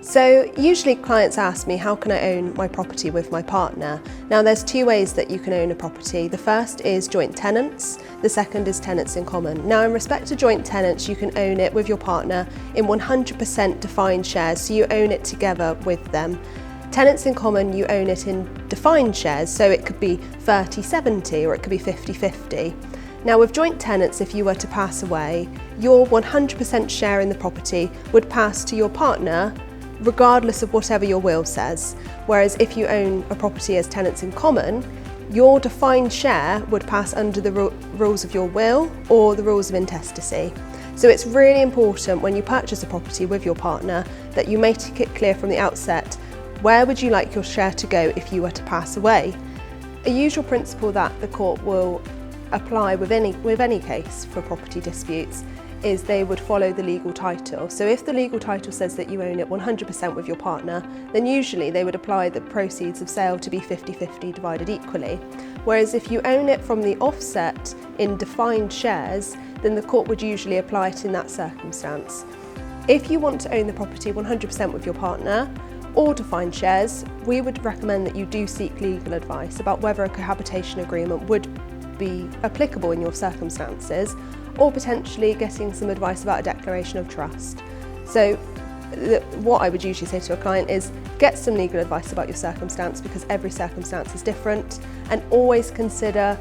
So usually clients ask me, how can I own my property with my partner? Now there's two ways that you can own a property. The first is joint tenants, the second is tenants in common. Now in respect to joint tenants, you can own it with your partner in 100% defined shares, so you own it together with them. Tenants in common, you own it in defined shares, so it could be 30-70 or it could be 50-50. Now with joint tenants, if you were to pass away, your 100% share in the property would pass to your partner regardless of whatever your will says. Whereas if you own a property as tenants in common, your defined share would pass under the rules of your will or the rules of intestacy. So it's really important when you purchase a property with your partner that you make it clear from the outset, where would you like your share to go if you were to pass away? A usual principle that the court will apply with any case for property disputes is they would follow the legal title. So if the legal title says that you own it 100% with your partner, then usually they would apply the proceeds of sale to be 50-50 divided equally. Whereas if you own it from the offset in defined shares, then the court would usually apply it in that circumstance. If you want to own the property 100% with your partner or defined shares, we would recommend that you do seek legal advice about whether a cohabitation agreement would be applicable in your circumstances, or potentially getting some advice about a declaration of trust. So what I would usually say to a client is get some legal advice about your circumstance, because every circumstance is different, and always consider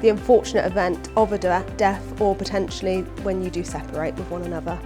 the unfortunate event of a death or potentially when you do separate with one another.